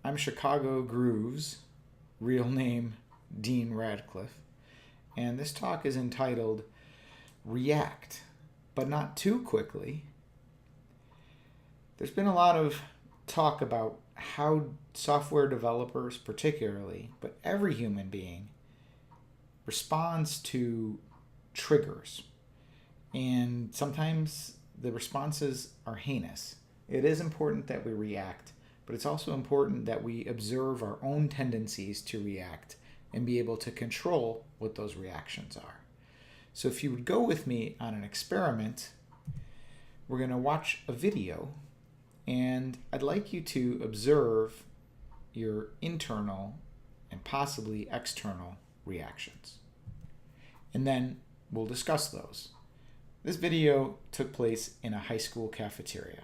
I'm Chicago Groove's real name, Dean Radcliffe, and this talk is entitled React, but not too quickly. There's been a lot of talk about how software developers, particularly, but every human being, responds to triggers. And sometimes the responses are heinous. It is important that we react, but it's also important that we observe our own tendencies to react and be able to control what those reactions are. So if you would go with me on an experiment, we're going to watch a video, and I'd like you to observe your internal and possibly external reactions. And then we'll discuss those. This video took place in a high school cafeteria.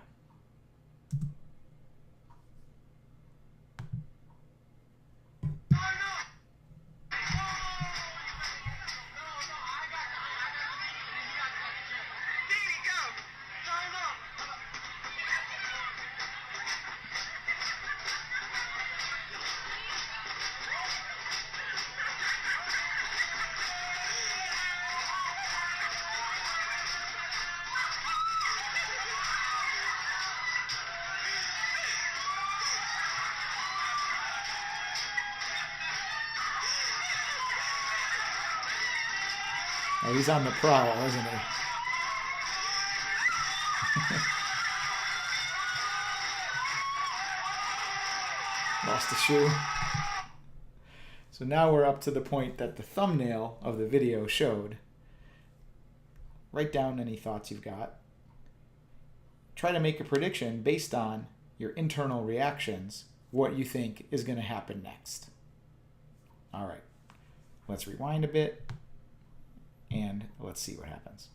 Oh, he's on the prowl, isn't he? Lost a shoe. So now we're up to the point that the thumbnail of the video showed. Write down any thoughts you've got. Try to make a prediction based on your internal reactions, what you think is going to happen next. All right, let's rewind a bit. And let's see what happens.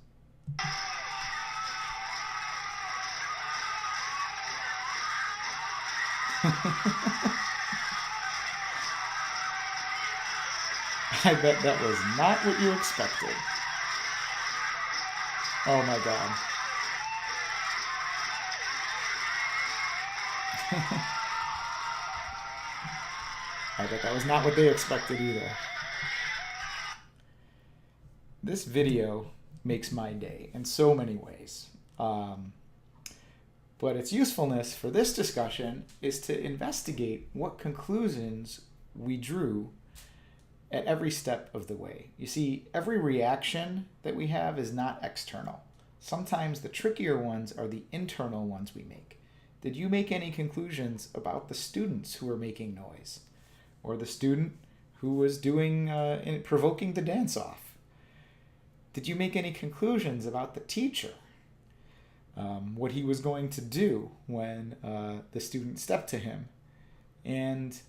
I bet that was not what you expected. Oh my God. I bet that was not what they expected either. This video makes my day in so many ways. But its usefulness for this discussion is to investigate what conclusions we drew at every step of the way. You see, every reaction that we have is not external. Sometimes the trickier ones are the internal ones we make. Did you make any conclusions about the students who were making noise? Or the student who was provoking the dance-off? Did you make any conclusions about the teacher? What he was going to do when the student stepped to him? And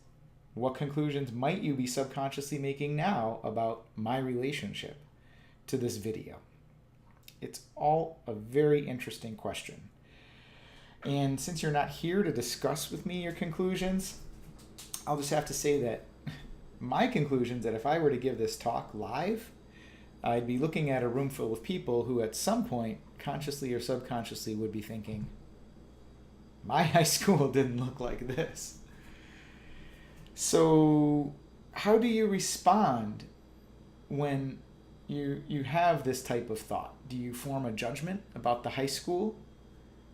what conclusions might you be subconsciously making now about my relationship to this video? It's all a very interesting question. And since you're not here to discuss with me your conclusions, I'll just have to say that my conclusions, that if I were to give this talk live, I'd be looking at a room full of people who at some point, consciously or subconsciously, would be thinking, my high school didn't look like this. So how do you respond when you have this type of thought? Do you form a judgment about the high school?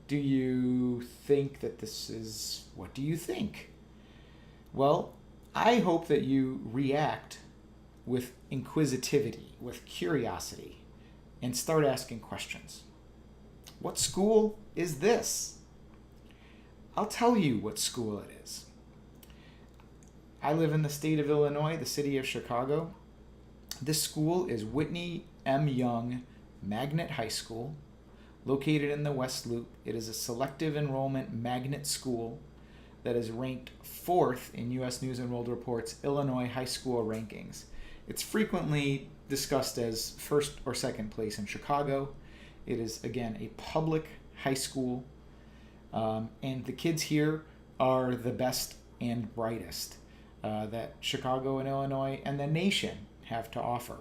Do you think that this is, what do you think? Well, I hope that you react with inquisitivity, with curiosity, and start asking questions. What school is this? I'll tell you what school it is. I live in the state of Illinois, the city of Chicago. This school is Whitney M. Young Magnet High School, located in the West Loop. It is a selective enrollment magnet school that is ranked 4th in U.S. News and World Report's Illinois high school rankings. It's frequently discussed as first or second place in Chicago. It is, again, a public high school, and the kids here are the best and brightest that Chicago and Illinois and the nation have to offer.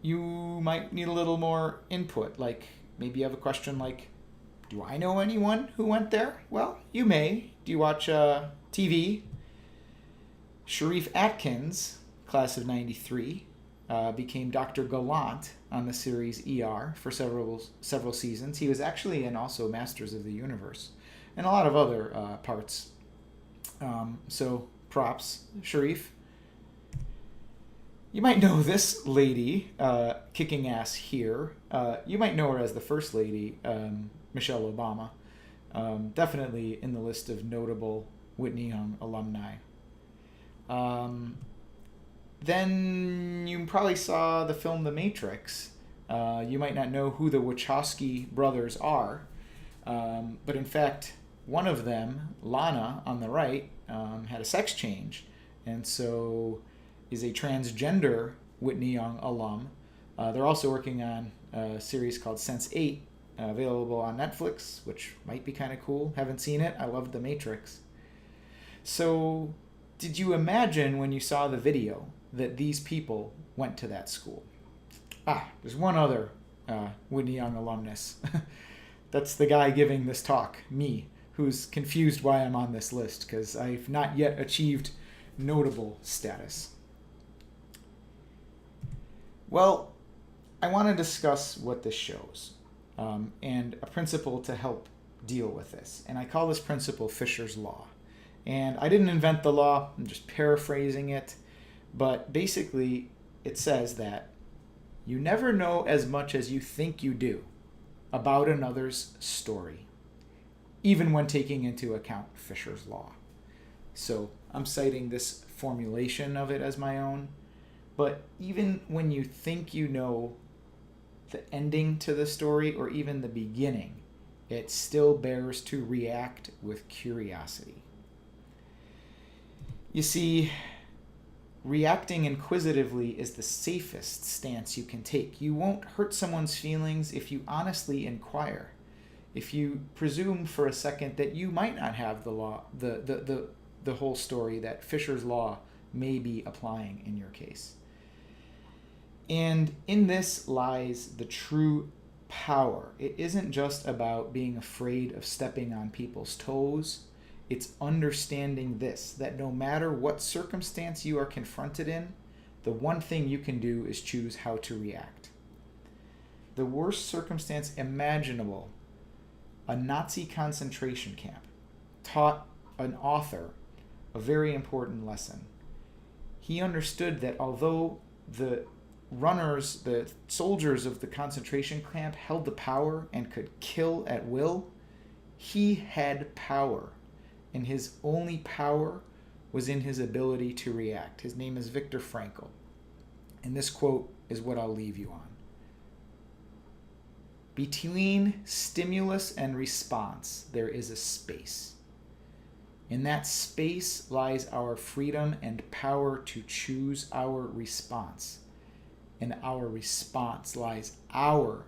You might need a little more input, like maybe you have a question like, Do I know anyone who went there? Well, you may. Do you watch TV? Sharif Atkins, class of 93, became Dr. Gallant on the series ER for several seasons. He was actually in also Masters of the Universe and a lot of other parts. So props, Sharif. You might know this lady kicking ass here. You might know her as the First Lady, Michelle Obama. Definitely in the list of notable Whitney Young alumni. Then you probably saw the film The Matrix. You might not know who the Wachowski brothers are, but in fact, one of them, Lana on the right, had a sex change, and so is a transgender Whitney Young alum. They're also working on a series called Sense8, available on Netflix, which might be kind of cool. Haven't seen it. I loved The Matrix. So, did you imagine when you saw the video that these people went to that school? There's one other Whitney Young alumnus. That's the guy giving this talk, me, who's confused why I'm on this list, because I've not yet achieved notable status. Well, I want to discuss what this shows, and a principle to help deal with this. And I call this principle Fisher's Law. And I didn't invent the law, I'm just paraphrasing it. But basically, it says that you never know as much as you think you do about another's story, even when taking into account Fisher's Law. So I'm citing this formulation of it as my own. But even when you think you know the ending to the story or even the beginning, it still bears to react with curiosity. You see, reacting inquisitively is the safest stance you can take. You won't hurt someone's feelings if you honestly inquire. If you presume for a second that you might not have the law, the whole story that Fisher's Law may be applying in your case. And in this lies the true power. It isn't just about being afraid of stepping on people's toes. It's understanding this, that no matter what circumstance you are confronted in, the one thing you can do is choose how to react. The worst circumstance imaginable, a Nazi concentration camp, taught an author a very important lesson. He understood that although the soldiers of the concentration camp held the power and could kill at will, he had power. And his only power was in his ability to react. His name is Viktor Frankl. And this quote is what I'll leave you on. Between stimulus and response, there is a space. In that space lies our freedom and power to choose our response. In our response lies our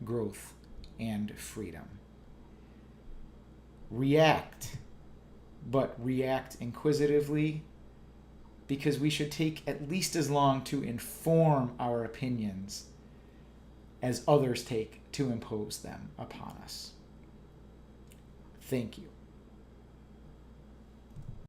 growth and freedom. React, but react inquisitively, because we should take at least as long to inform our opinions as others take to impose them upon us. Thank you.